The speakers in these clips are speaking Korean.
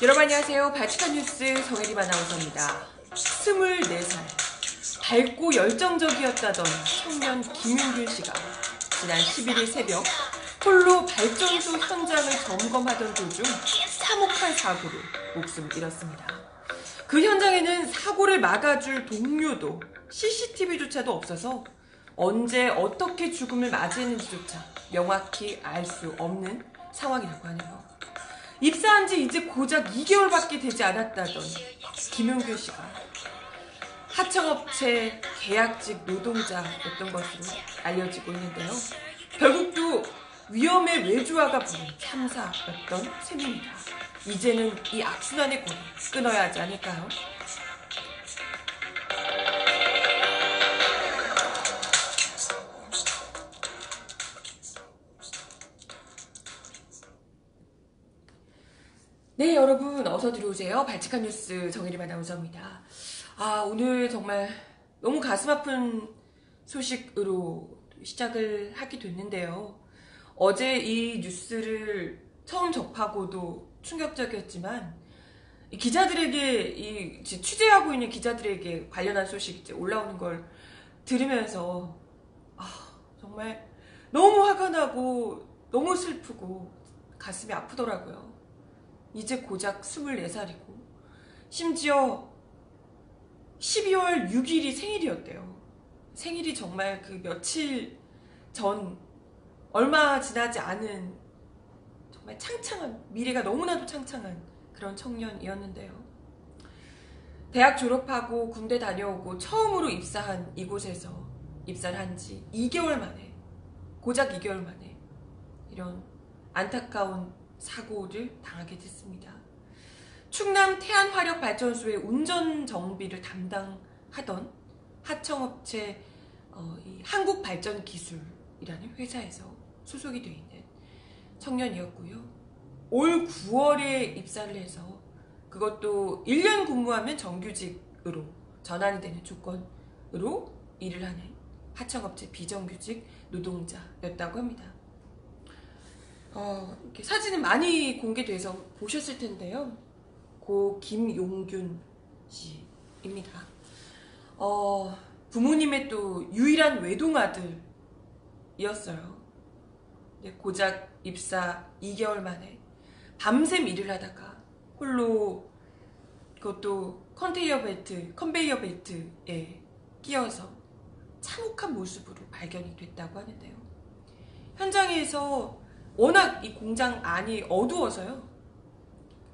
여러분 안녕하세요. 바치칸 뉴스 정혜림 아나운서입니다. 24살 밝고 열정적이었다던 청년 김윤균 씨가 지난 11일 새벽 홀로 발전소 현장을 점검하던 도중 참혹한 사고로 목숨을 잃었습니다. 그 현장에는 사고를 막아줄 동료도 CCTV조차도 없어서 언제 어떻게 죽음을 맞이했는지조차 명확히 알 수 없는 상황이라고 하네요. 입사한 지 이제 고작 2개월밖에 되지 않았다던 김윤균 씨가 하청업체 계약직 노동자였던 것으로 알려지고 있는데요. 결국도 위험의 외주화가 부른 참사였던 셈입니다. 이제는 이 악순환의 곤을 끊어야 하지 않을까요? 네, 여러분 어서 들어오세요. 발칙한 뉴스 정혜림 아나운서입니다. 오늘 정말 너무 가슴 아픈 소식으로 시작을 하게 됐는데요. 어제 이 뉴스를 처음 접하고도 충격적이었지만 기자들에게 취재하고 있는 기자들에게 관련한 소식이 이제 올라오는 걸 들으면서 정말 너무 화가 나고 너무 슬프고 가슴이 아프더라고요. 이제 고작 24살이고 심지어 12월 6일이 생일이었대요. 생일이 정말 그 며칠 전 얼마 지나지 않은 정말 창창한, 미래가 너무나도 창창한 그런 청년이었는데요. 대학 졸업하고 군대 다녀오고 처음으로 입사한 이곳에서 입사를 한 지 2개월 만에, 고작 2개월 만에 이런 안타까운 사고를 당하게 됐습니다. 충남 태안화력발전소의 운전 정비를 담당하던 하청업체 한국발전기술이라는 회사에서 소속이 되어 있는 청년이었고요. 올 9월에 입사를 해서 그것도 1년 근무하면 정규직으로 전환이 되는 조건으로 일을 하는 하청업체 비정규직 노동자였다고 합니다. 이렇게 사진은 많이 공개돼서 보셨을 텐데요. 고 김용균 씨입니다. 부모님의 또 유일한 외동아들이었어요. 고작 입사 2개월 만에 밤샘 일을 하다가 홀로 그것도 컨베이어 벨트에 끼어서 참혹한 모습으로 발견이 됐다고 하는데요. 현장에서 워낙 이 공장 안이 어두워서요.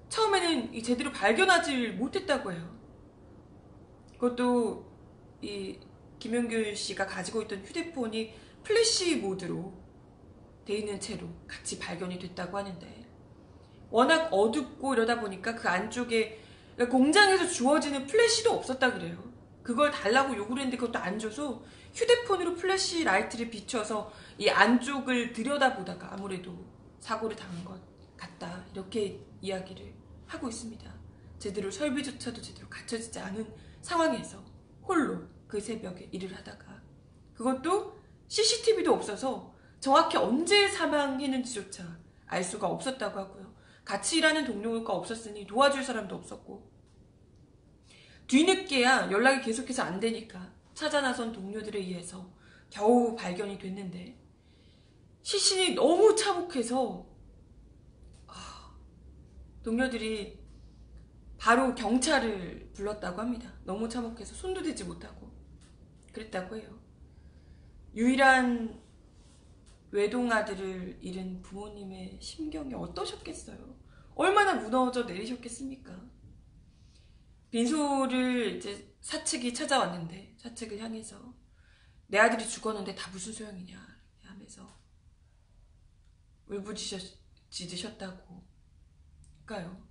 처음에는 제대로 발견하지 못했다고 해요. 그것도 이 김용균 씨가 가지고 있던 휴대폰이 플래시 모드로 돼 있는 채로 같이 발견이 됐다고 하는데 워낙 어둡고 이러다 보니까 그 안쪽에 공장에서 주어지는 플래시도 없었다 그래요. 그걸 달라고 요구를 했는데 그것도 안 줘서 휴대폰으로 플래시 라이트를 비춰서 이 안쪽을 들여다보다가 아무래도 사고를 당한 것 같다, 이렇게 이야기를 하고 있습니다. 제대로 설비조차도 제대로 갖춰지지 않은 상황에서 홀로 그 새벽에 일을 하다가 그것도 CCTV도 없어서 정확히 언제 사망했는지조차 알 수가 없었다고 하고요. 같이 일하는 동료가 없었으니 도와줄 사람도 없었고 뒤늦게야 연락이 계속해서 안 되니까 찾아 나선 동료들에 의해서 겨우 발견이 됐는데 시신이 너무 참혹해서 동료들이 바로 경찰을 불렀다고 합니다. 너무 참혹해서 손도 대지 못하고 그랬다고 해요. 유일한 외동아들을 잃은 부모님의 심경이 어떠셨겠어요? 얼마나 무너져 내리셨겠습니까? 빈소를 이제 사측이 찾아왔는데 사측을 향해서 내 아들이 죽었는데 다 무슨 소용이냐 하면서 울부짖으셨다고 할까요?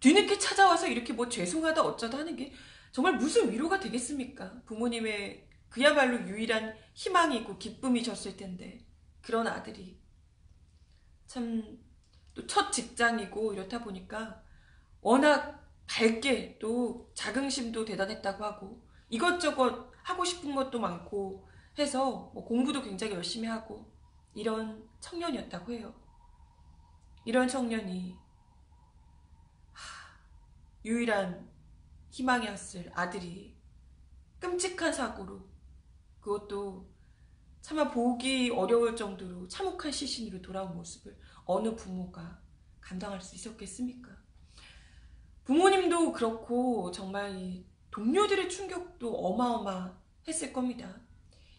뒤늦게 찾아와서 이렇게 뭐 죄송하다 어쩌다 하는 게 정말 무슨 위로가 되겠습니까? 부모님의 그야말로 유일한 희망이고 기쁨이셨을 텐데 그런 아들이 참 또 첫 직장이고 이렇다 보니까 워낙 밝게 또 자긍심도 대단했다고 하고 이것저것 하고 싶은 것도 많고 해서 뭐 공부도 굉장히 열심히 하고 이런 청년이었다고 해요. 이런 청년이 유일한 희망이었을 아들이 끔찍한 사고로, 그것도 차마 보기 어려울 정도로 참혹한 시신으로 돌아온 모습을 어느 부모가 감당할 수 있었겠습니까? 부모님도 그렇고 정말 이 동료들의 충격도 어마어마했을 겁니다.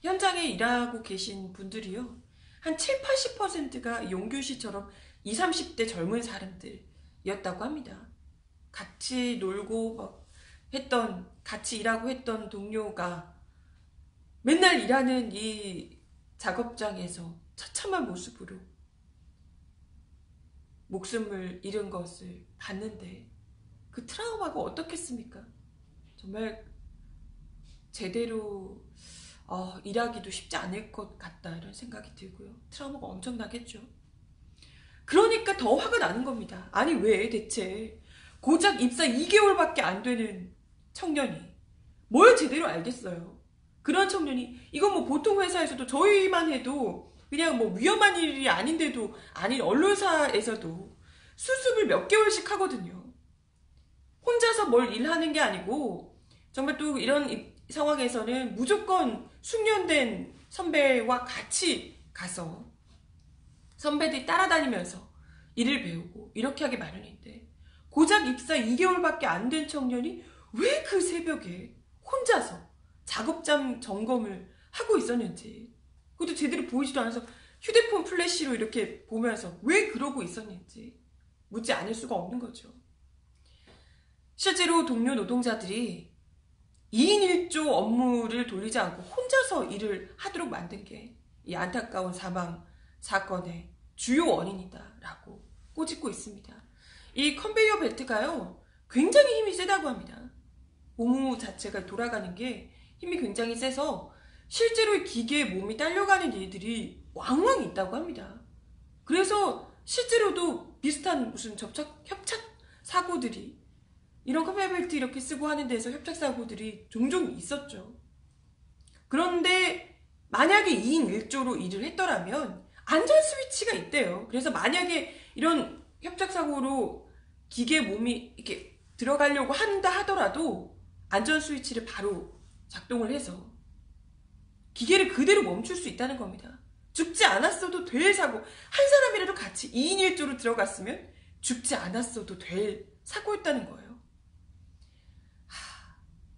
현장에 일하고 계신 분들이요, 한 7, 80%가 용규 씨처럼 20, 30대 젊은 사람들이었다고 합니다. 같이 놀고 막 했던, 같이 일하고 했던 동료가 맨날 일하는 이 작업장에서 처참한 모습으로 목숨을 잃은 것을 봤는데 그 트라우마가 어떻겠습니까? 정말 제대로 일하기도 쉽지 않을 것 같다, 이런 생각이 들고요. 트라우마가 엄청나겠죠. 그러니까 더 화가 나는 겁니다. 아니 왜 대체 고작 입사 2개월밖에 안 되는 청년이 뭘 제대로 알겠어요. 그런 청년이, 이건 뭐 보통 회사에서도 저희만 해도 그냥 뭐 위험한 일이 아닌데도, 아닌 언론사에서도 수습을 몇 개월씩 하거든요. 혼자서 뭘 일하는 게 아니고 정말 또 이런 상황에서는 무조건 숙련된 선배와 같이 가서 선배들이 따라다니면서 일을 배우고 이렇게 하기 마련인데, 고작 입사 2개월밖에 안 된 청년이 왜 그 새벽에 혼자서 작업장 점검을 하고 있었는지, 그것도 제대로 보이지도 않아서 휴대폰 플래시로 이렇게 보면서 왜 그러고 있었는지 묻지 않을 수가 없는 거죠. 실제로 동료 노동자들이 2인 1조 업무를 돌리지 않고 혼자서 일을 하도록 만든 게 이 안타까운 사망 사건의 주요 원인이다라고 꼬집고 있습니다. 이 컨베이어 벨트가요, 굉장히 힘이 세다고 합니다. 고무 자체가 돌아가는 게 힘이 굉장히 세서 실제로 이 기계에 몸이 딸려가는 일들이 왕왕 있다고 합니다. 그래서 실제로도 비슷한 무슨 협착 사고들이, 이런 컨베이어 벨트 이렇게 쓰고 하는 데서 협착 사고들이 종종 있었죠. 그런데 만약에 2인 1조로 일을 했더라면 안전 스위치가 있대요. 그래서 만약에 이런 협착 사고로 기계 몸이 이렇게 들어가려고 한다 하더라도 안전 스위치를 바로 작동을 해서 기계를 그대로 멈출 수 있다는 겁니다. 죽지 않았어도 될 사고, 한 사람이라도 같이 2인 1조로 들어갔으면 죽지 않았어도 될 사고였다는 거예요.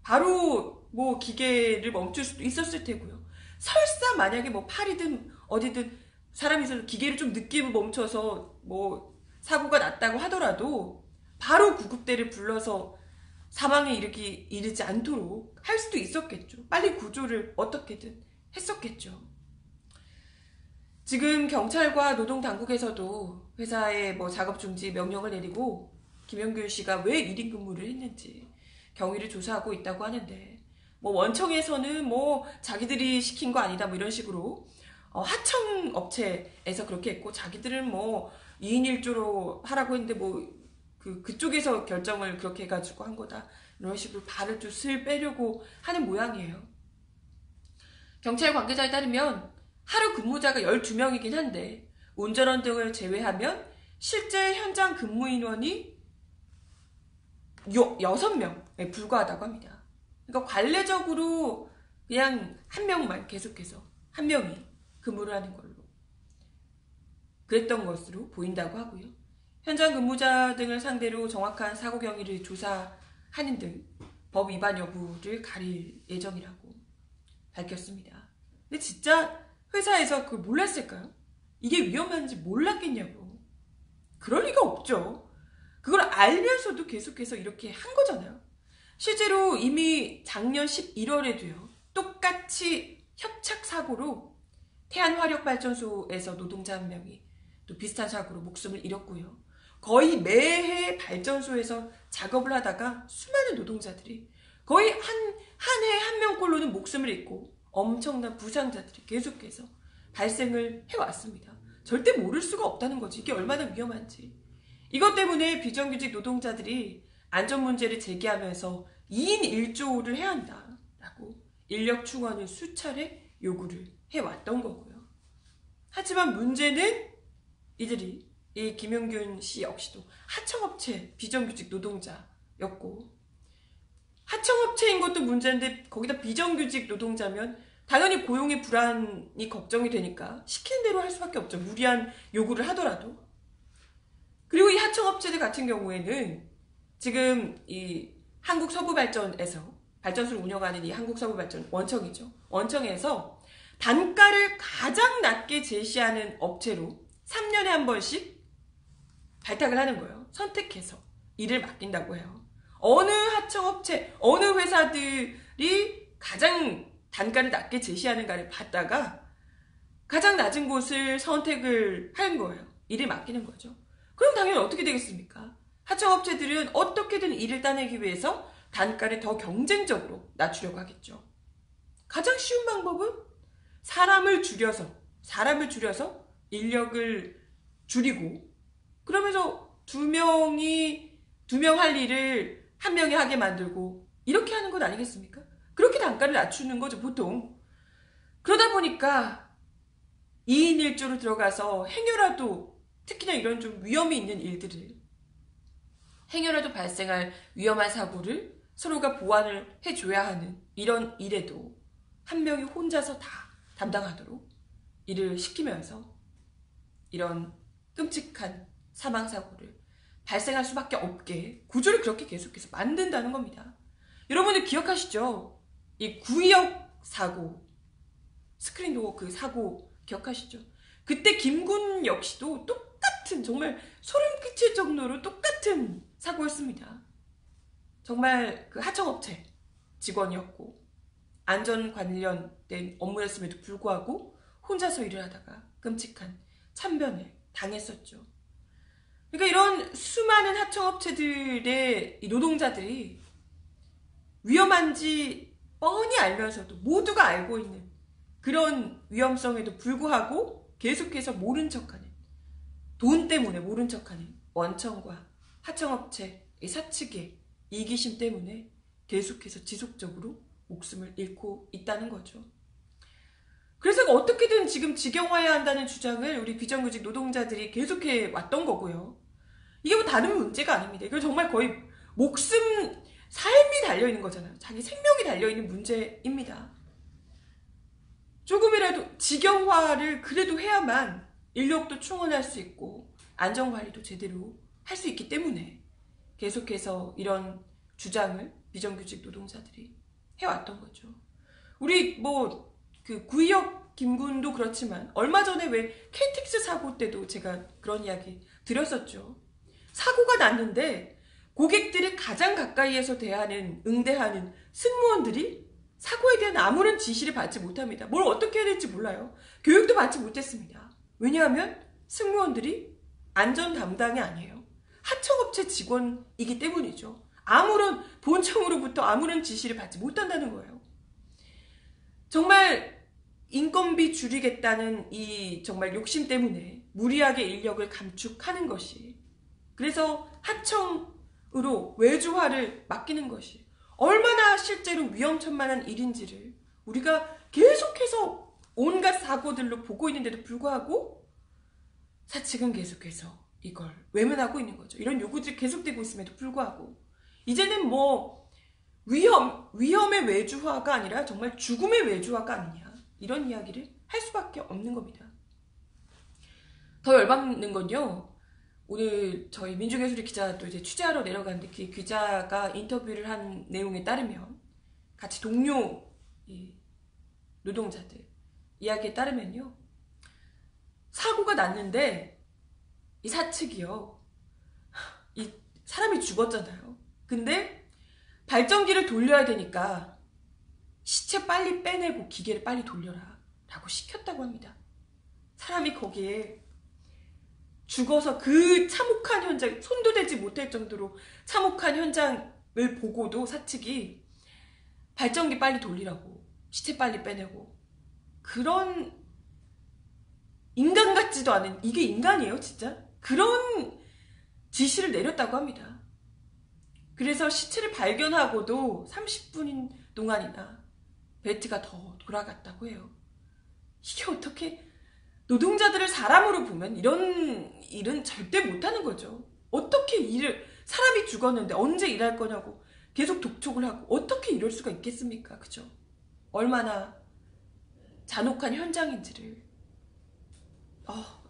바로 뭐 기계를 멈출 수도 있었을 테고요. 설사 만약에 뭐 팔이든 어디든 사람이 있어서 기계를 좀 늦게 멈춰서 뭐 사고가 났다고 하더라도 바로 구급대를 불러서 사망에 이르지 않도록 할 수도 있었겠죠. 빨리 구조를 어떻게든 했었겠죠. 지금 경찰과 노동당국에서도 회사에 뭐 작업 중지 명령을 내리고 김영균 씨가 왜 1인 근무를 했는지 경위를 조사하고 있다고 하는데, 뭐 원청에서는 뭐 자기들이 시킨 거 아니다 뭐 이런 식으로 하청 업체에서 그렇게 했고, 자기들은 뭐 2인 1조로 하라고 했는데 뭐 그쪽에서 결정을 그렇게 해가지고 한 거다, 이런 식으로 발을 좀 슬 빼려고 하는 모양이에요. 경찰 관계자에 따르면 하루 근무자가 12명이긴 한데 운전원 등을 제외하면 실제 현장 근무 인원이 6명에 불과하다고 합니다. 그러니까 관례적으로 그냥 한 명만 계속해서 한 명이 근무를 하는 걸로 그랬던 것으로 보인다고 하고요. 현장 근무자 등을 상대로 정확한 사고 경위를 조사하는 등 법 위반 여부를 가릴 예정이라고 밝혔습니다. 근데 진짜 회사에서 그걸 몰랐을까요? 이게 위험한지 몰랐겠냐고. 그럴 리가 없죠. 그걸 알면서도 계속해서 이렇게 한 거잖아요. 실제로 이미 작년 11월에도요. 똑같이 협착 사고로 태안화력발전소에서 노동자 한 명이 또 비슷한 사고로 목숨을 잃었고요. 거의 매해 발전소에서 작업을 하다가 수많은 노동자들이 거의 한 해 한 명꼴로는 목숨을 잃고 엄청난 부상자들이 계속해서 발생을 해왔습니다. 절대 모를 수가 없다는 거지. 이게 얼마나 위험한지. 이것 때문에 비정규직 노동자들이 안전 문제를 제기하면서 2인 1조를 해야 한다라고 인력 충원을 수차례 요구를 해왔던 거고요. 하지만 문제는 이들이 이 김영균 씨 역시도 하청업체 비정규직 노동자 노동자였고, 하청업체인 것도 문제인데 거기다 비정규직 노동자면 당연히 고용의 불안이 걱정이 되니까 시키는 대로 할 수밖에 없죠. 무리한 요구를 하더라도. 그리고 이 하청업체들 같은 경우에는 지금 이 한국서부발전에서 발전소를 운영하는 이 한국서부발전 원청이죠. 원청에서 단가를 가장 낮게 제시하는 업체로 3년에 한 번씩 발탁을 하는 거예요. 선택해서 일을 맡긴다고 해요. 어느 하청업체, 어느 회사들이 가장 단가를 낮게 제시하는가를 봤다가 가장 낮은 곳을 선택을 하는 거예요. 일을 맡기는 거죠. 그럼 당연히 어떻게 되겠습니까? 하청업체들은 어떻게든 일을 따내기 위해서 단가를 더 경쟁적으로 낮추려고 하겠죠. 가장 쉬운 방법은 사람을 줄여서 인력을 줄이고, 그러면서 두 명 할 일을 한 명이 하게 만들고 이렇게 하는 것 아니겠습니까? 그렇게 단가를 낮추는 거죠, 보통. 그러다 보니까 2인 1조로 들어가서 행여라도, 특히나 이런 좀 위험이 있는 일들을, 행여라도 발생할 위험한 사고를 서로가 보완을 해줘야 하는 이런 일에도 한 명이 혼자서 다 담당하도록 일을 시키면서 이런 끔찍한 사망사고를 발생할 수밖에 없게 구조를 그렇게 계속해서 만든다는 겁니다. 여러분들 기억하시죠? 이 구의역 사고, 스크린도어 그 사고 기억하시죠? 그때 김군 역시도 똑같은, 정말 소름 끼칠 정도로 똑같은 사고였습니다. 정말 그 하청업체 직원이었고 안전 관련된 업무였음에도 불구하고 혼자서 일을 하다가 끔찍한 참변을 당했었죠. 그러니까 이런 수많은 하청업체들의 이 노동자들이 위험한지 뻔히 알면서도, 모두가 알고 있는 그런 위험성에도 불구하고 계속해서 모른 척하는, 돈 때문에 모른 척하는 원청과 하청업체 이 사측의 이기심 때문에 계속해서 지속적으로 목숨을 잃고 있다는 거죠. 그래서 어떻게든 지금 직영화해야 한다는 주장을 우리 비정규직 노동자들이 계속해 왔던 거고요. 이게 뭐 다른 문제가 아닙니다. 이거 정말 거의 목숨, 삶이 달려있는 거잖아요. 자기 생명이 달려있는 문제입니다. 조금이라도 직영화를 그래도 해야만 인력도 충원할 수 있고 안전관리도 제대로 할 수 있기 때문에 계속해서 이런 주장을 비정규직 노동자들이 해왔던 거죠. 우리 그 구의역 김군도 그렇지만 얼마 전에 왜 KTX 사고 때도 제가 그런 이야기 드렸었죠. 사고가 났는데 고객들이 가장 가까이에서 응대하는 승무원들이 사고에 대한 아무런 지시를 받지 못합니다. 뭘 어떻게 해야 될지 몰라요. 교육도 받지 못했습니다. 왜냐하면 승무원들이 안전 담당이 아니에요. 하청업체 직원이기 때문이죠. 아무런 본청으로부터 아무런 지시를 받지 못한다는 거예요. 정말 인건비 줄이겠다는 이 정말 욕심 때문에 무리하게 인력을 감축하는 것이, 그래서 하청으로 외주화를 맡기는 것이 얼마나 실제로 위험천만한 일인지를 우리가 계속해서 온갖 사고들로 보고 있는데도 불구하고 사측은 계속해서 이걸 외면하고 있는 거죠. 이런 요구들이 계속되고 있음에도 불구하고 이제는 위험의 외주화가 아니라 정말 죽음의 외주화가 아니냐, 이런 이야기를 할 수밖에 없는 겁니다. 더 열받는 건요, 오늘 저희 민중예술의 기자도 이제 취재하러 내려갔는데 그 기자가 인터뷰를 한 내용에 따르면, 같이 동료 노동자들 이야기에 따르면요, 사고가 났는데 이 사측이요, 이 사람이 죽었잖아요. 근데 발전기를 돌려야 되니까 시체 빨리 빼내고 기계를 빨리 돌려라 라고 시켰다고 합니다. 사람이 거기에 죽어서 그 참혹한 현장, 손도 대지 못할 정도로 참혹한 현장을 보고도 사측이 발전기 빨리 돌리라고, 시체 빨리 빼내고, 그런 인간 같지도 않은, 이게 인간이에요 진짜? 그런 지시를 내렸다고 합니다. 그래서 시체를 발견하고도 30분 동안이나 벨트가 더 돌아갔다고 해요. 이게 어떻게, 노동자들을 사람으로 보면 이런 일은 절대 못하는 거죠. 어떻게 사람이 죽었는데 언제 일할 거냐고 계속 독촉을 하고 어떻게 이럴 수가 있겠습니까? 그죠? 얼마나 잔혹한 현장인지를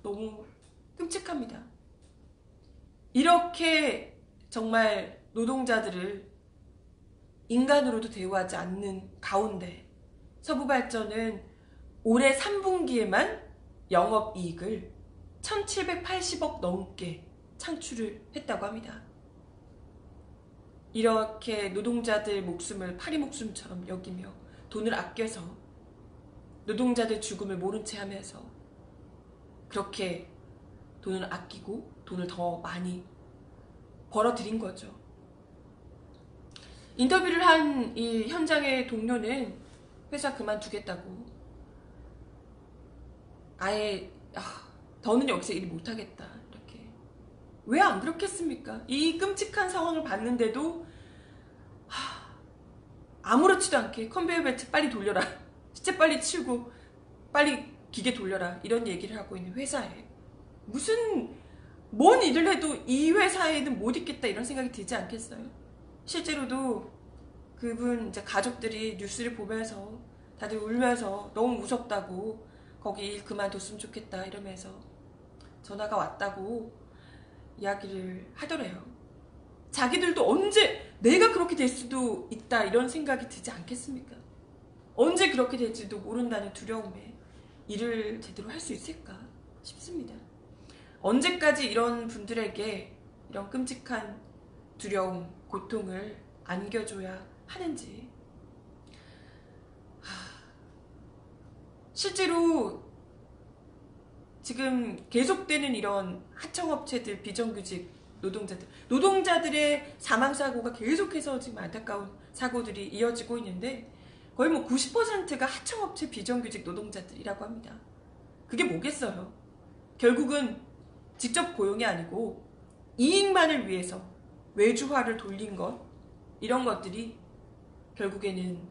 너무 끔찍합니다. 이렇게 정말 노동자들을 인간으로도 대우하지 않는 가운데 서부발전은 올해 3분기에만 영업이익을 1780억 넘게 창출을 했다고 합니다. 이렇게 노동자들 목숨을 파리 목숨처럼 여기며 돈을 아껴서 노동자들 죽음을 모른 채 하면서 그렇게 돈을 아끼고 돈을 더 많이 벌어들인 거죠. 인터뷰를 한 이 현장의 동료는 회사 그만두겠다고, 아예 더는 여기서 일 못하겠다 이렇게. 왜 안 그렇겠습니까? 이 끔찍한 상황을 봤는데도 아무렇지도 않게 컨베이어 벨트 빨리 돌려라, 시체 빨리 치우고 빨리 기계 돌려라, 이런 얘기를 하고 있는 회사에 무슨 뭔 일을 해도 이 회사에는 못 있겠다 이런 생각이 들지 않겠어요? 실제로도 그분 이제 가족들이 뉴스를 보면서 다들 울면서 너무 무섭다고, 거기 일 그만뒀으면 좋겠다 이러면서 전화가 왔다고 이야기를 하더래요. 자기들도 언제 내가 그렇게 될 수도 있다 이런 생각이 들지 않겠습니까? 언제 그렇게 될지도 모른다는 두려움에 일을 제대로 할 수 있을까 싶습니다. 언제까지 이런 분들에게 이런 끔찍한 두려움, 고통을 안겨줘야 하는지. 실제로 지금 계속되는 이런 하청업체들, 비정규직 노동자들의 사망사고가 계속해서 지금 안타까운 사고들이 이어지고 있는데 거의 뭐 90%가 하청업체 비정규직 노동자들이라고 합니다. 그게 뭐겠어요? 결국은 직접 고용이 아니고 이익만을 위해서 외주화를 돌린 것, 이런 것들이 결국에는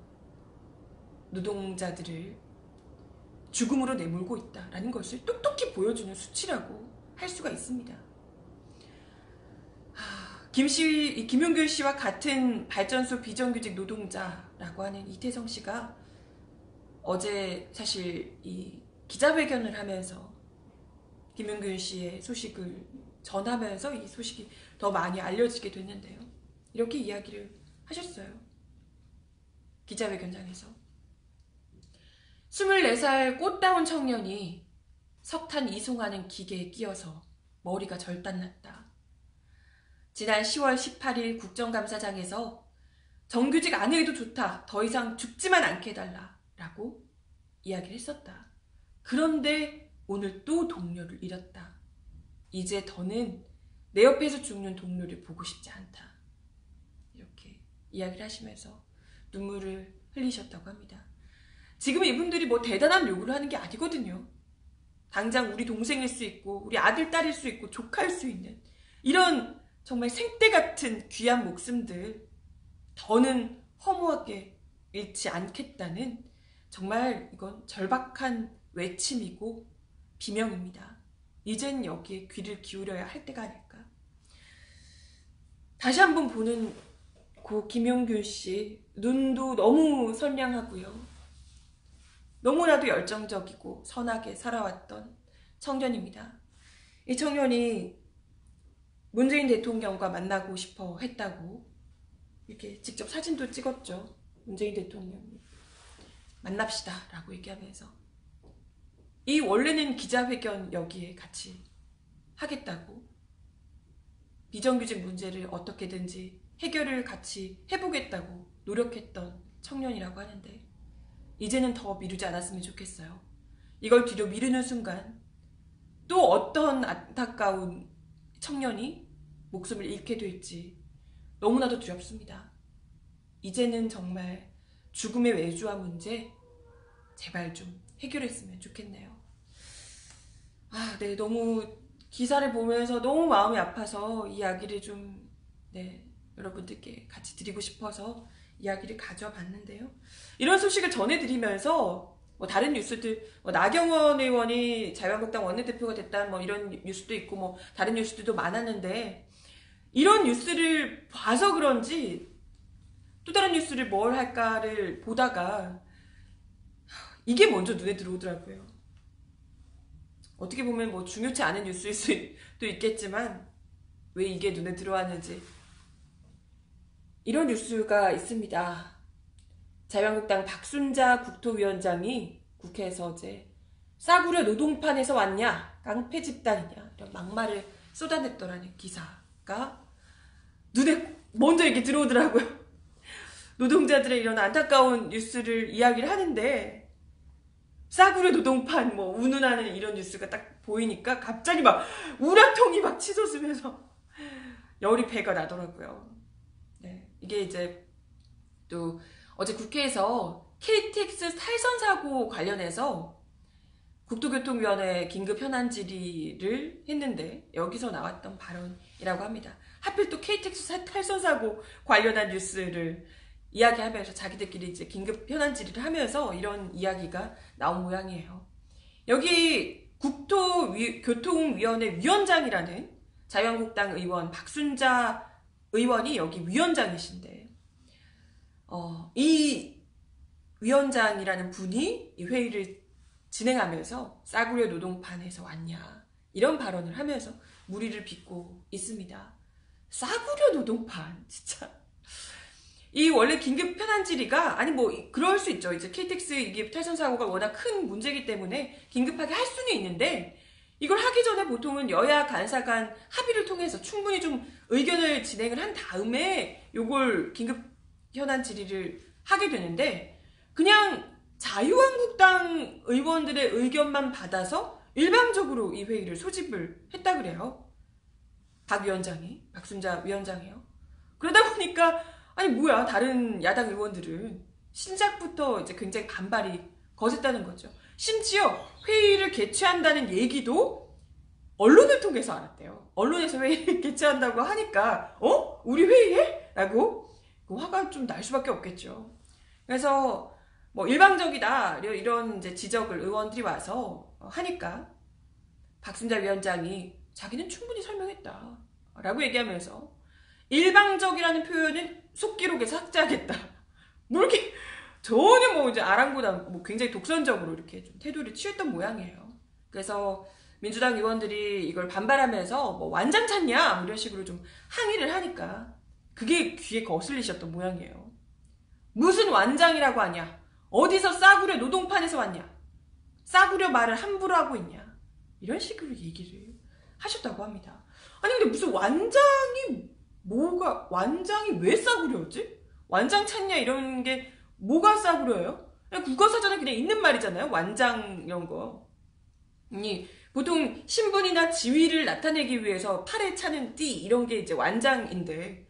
노동자들을 죽음으로 내몰고 있다라는 것을 똑똑히 보여주는 수치라고 할 수가 있습니다. 김용균 씨와 같은 발전소 비정규직 노동자라고 하는 이태성 씨가 어제 사실 이 기자회견을 하면서 김용균 씨의 소식을 전하면서 이 소식이 더 많이 알려지게 됐는데요. 이렇게 이야기를 하셨어요. 기자회견장에서. 24살 꽃다운 청년이 석탄 이송하는 기계에 끼어서 머리가 절단났다. 지난 10월 18일 국정감사장에서 정규직 안 해도 좋다, 더 이상 죽지만 않게 해달라 라고 이야기를 했었다. 그런데 오늘 또 동료를 잃었다. 이제 더는 내 옆에서 죽는 동료를 보고 싶지 않다. 이렇게 이야기를 하시면서 눈물을 흘리셨다고 합니다. 지금 이분들이 뭐 대단한 요구를 하는 게 아니거든요. 당장 우리 동생일 수 있고 우리 아들, 딸일 수 있고 조카일 수 있는 이런 정말 생떼 같은 귀한 목숨들 더는 허무하게 잃지 않겠다는, 정말 이건 절박한 외침이고 비명입니다. 이젠 여기에 귀를 기울여야 할 때가 아닐까. 다시 한번 보는 고 김용균 씨, 눈도 너무 선량하고요. 너무나도 열정적이고 선하게 살아왔던 청년입니다. 이 청년이 문재인 대통령과 만나고 싶어 했다고 이렇게 직접 사진도 찍었죠. 문재인 대통령이 만납시다 라고 얘기하면서 이 원래는 기자회견 여기에 같이 하겠다고, 비정규직 문제를 어떻게든지 해결을 같이 해보겠다고 노력했던 청년이라고 하는데 이제는 더 미루지 않았으면 좋겠어요. 이걸 뒤로 미루는 순간 또 어떤 안타까운 청년이 목숨을 잃게 될지 너무나도 두렵습니다. 이제는 정말 죽음의 외주화 문제 제발 좀 해결했으면 좋겠네요. 네, 너무 기사를 보면서 너무 마음이 아파서 이야기를 좀 여러분들께 같이 드리고 싶어서 이야기를 가져와 봤는데요. 이런 소식을 전해드리면서 다른 뉴스들, 나경원 의원이 자유한국당 원내대표가 됐다, 이런 뉴스도 있고, 다른 뉴스들도 많았는데, 이런 뉴스를 봐서 그런지 또 다른 뉴스를 뭘 할까를 보다가 이게 먼저 눈에 들어오더라고요. 어떻게 보면 뭐 중요치 않은 뉴스일 수도 있겠지만 왜 이게 눈에 들어왔는지. 이런 뉴스가 있습니다. 자유한국당 박순자 국토위원장이 국회에서 어제 싸구려 노동판에서 왔냐, 깡패 집단이냐 이런 막말을 쏟아냈더라는 기사가 눈에 먼저 이렇게 들어오더라고요. 노동자들의 이런 안타까운 뉴스를 이야기를 하는데 싸구려 노동판 뭐 운운하는 이런 뉴스가 딱 보이니까 갑자기 막 우라통이 막 치솟으면서 열이 배가 나더라고요. 네, 이게 이제 또 어제 국회에서 KTX 탈선 사고 관련해서 국토교통위원회 긴급 현안 질의를 했는데 여기서 나왔던 발언이라고 합니다. 하필 또 KTX 탈선 사고 관련한 뉴스를 이야기하면서 자기들끼리 이제 긴급 현안 질의를 하면서 이런 이야기가 나온 모양이에요. 여기 국토교통위원회 위원장이라는 자유한국당 의원 박순자 의원이 여기 위원장이신데 이 위원장이라는 분이 이 회의를 진행하면서 싸구려 노동판에서 왔냐 이런 발언을 하면서 물의를 빚고 있습니다. 싸구려 노동판 진짜 이 원래 긴급 현안 질의가 아니 뭐 그럴 수 있죠. 이제 KTX 이게 탈선 사고가 워낙 큰 문제이기 때문에 긴급하게 할 수는 있는데 이걸 하기 전에 보통은 여야 간사 간 합의를 통해서 충분히 좀 의견을 진행을 한 다음에 요걸 긴급 현안 질의를 하게 되는데 그냥 자유한국당 의원들의 의견만 받아서 일방적으로 이 회의를 소집을 했다 그래요. 박 위원장이, 박순자 위원장이요. 그러다 보니까 아니 뭐야 다른 야당 의원들은 신작부터 이제 굉장히 반발이 거셌다는 거죠. 심지어 회의를 개최한다는 얘기도 언론을 통해서 알았대요. 언론에서 회의를 개최한다고 하니까 우리 회의해? 라고 화가 좀 날 수밖에 없겠죠. 그래서 뭐 일방적이다 이런 이제 지적을 의원들이 와서 하니까 박순자 위원장이 자기는 충분히 설명했다 라고 얘기하면서 일방적이라는 표현은 속기록에서 삭제하겠다. 뭐 이렇게 전혀 뭐 이제 아랑보다 뭐 굉장히 독선적으로 이렇게 좀 태도를 취했던 모양이에요. 그래서 민주당 의원들이 이걸 반발하면서 뭐 완장 찾냐 뭐 이런 식으로 좀 항의를 하니까 그게 귀에 거슬리셨던 모양이에요. 무슨 완장이라고 하냐? 어디서 싸구려 노동판에서 왔냐? 싸구려 말을 함부로 하고 있냐? 이런 식으로 얘기를 하셨다고 합니다. 아니 근데 무슨 완장이 왜 싸구려지? 완장 찾냐 이런 게 뭐가 싸구려예요? 국어사전에 그냥 있는 말이잖아요. 완장 이런 거. 보통 신분이나 지위를 나타내기 위해서 팔에 차는 띠 이런 게 이제 완장인데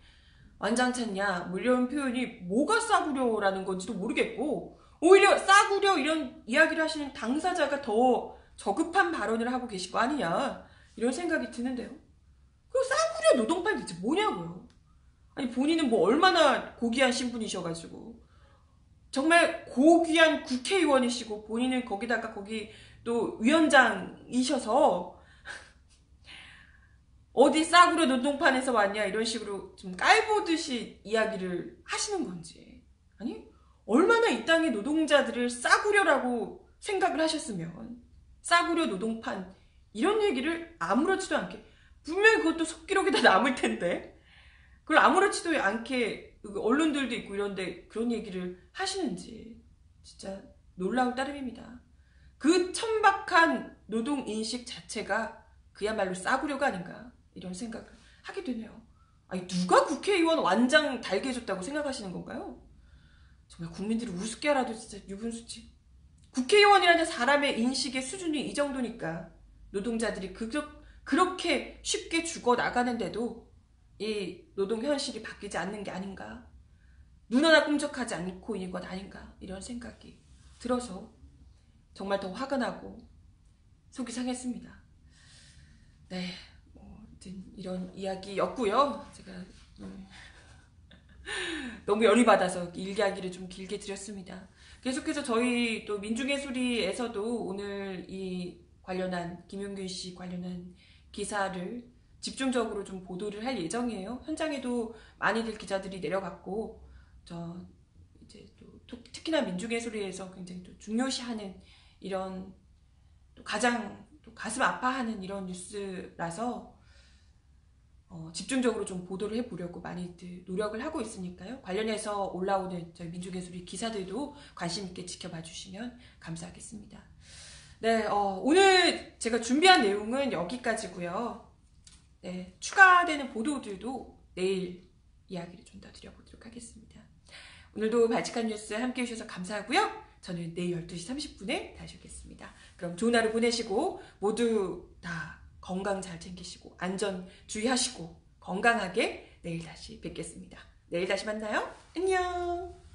완장 찾냐 뭐 이런 표현이 뭐가 싸구려라는 건지도 모르겠고 오히려 싸구려 이런 이야기를 하시는 당사자가 더 저급한 발언을 하고 계실 거 아니냐 이런 생각이 드는데요. 그 싸구려 노동판 대체 뭐냐고요. 아니 본인은 뭐 얼마나 고귀한 신분이셔가지고 정말 고귀한 국회의원이시고 본인은 거기다가 거기 또 위원장이셔서 어디 싸구려 노동판에서 왔냐 이런 식으로 좀 깔보듯이 이야기를 하시는 건지 아니 얼마나 이 땅의 노동자들을 싸구려라고 생각을 하셨으면 싸구려 노동판 이런 얘기를 아무렇지도 않게 분명히 그것도 속기록에다 남을 텐데 그걸 아무렇지도 않게 언론들도 있고 이런데 그런 얘기를 하시는지 진짜 놀라울 따름입니다. 그 천박한 노동인식 자체가 그야말로 싸구려가 아닌가 이런 생각을 하게 되네요. 아니 누가 국회의원 완장 달게 해줬다고 생각하시는 건가요? 정말 국민들을 우습게 알아도 진짜 유분수지. 국회의원이라는 사람의 인식의 수준이 이 정도니까 노동자들이 그렇게 쉽게 죽어나가는데도 이 노동 현실이 바뀌지 않는 게 아닌가. 눈 하나 꿈쩍하지 않고 있는 것 아닌가 이런 생각이 들어서 정말 더 화가 나고 속이 상했습니다. 네, 뭐 이런 이야기였고요. 제가 너무 열이 받아서 이야기를 좀 길게 드렸습니다. 계속해서 저희 또 민중의 소리에서도 오늘 이 관련한 김용균 씨 관련한 기사를 집중적으로 좀 보도를 할 예정이에요. 현장에도 많이들 기자들이 내려갔고, 이제 또 특히나 민중의 소리에서 굉장히 또 중요시하는 이런 또 가장 또 가슴 아파하는 이런 뉴스라서 집중적으로 좀 보도를 해보려고 많이들 노력을 하고 있으니까요. 관련해서 올라오는 저희 민중의 소리 기사들도 관심 있게 지켜봐 주시면 감사하겠습니다. 네, 오늘 제가 준비한 내용은 여기까지고요. 네, 추가되는 보도들도 내일 이야기를 좀 더 드려보도록 하겠습니다. 오늘도 발칙한 뉴스 함께 해주셔서 감사하고요. 저는 내일 12시 30분에 다시 오겠습니다. 그럼 좋은 하루 보내시고 모두 다 건강 잘 챙기시고 안전 주의하시고 건강하게 내일 다시 뵙겠습니다. 내일 다시 만나요. 안녕.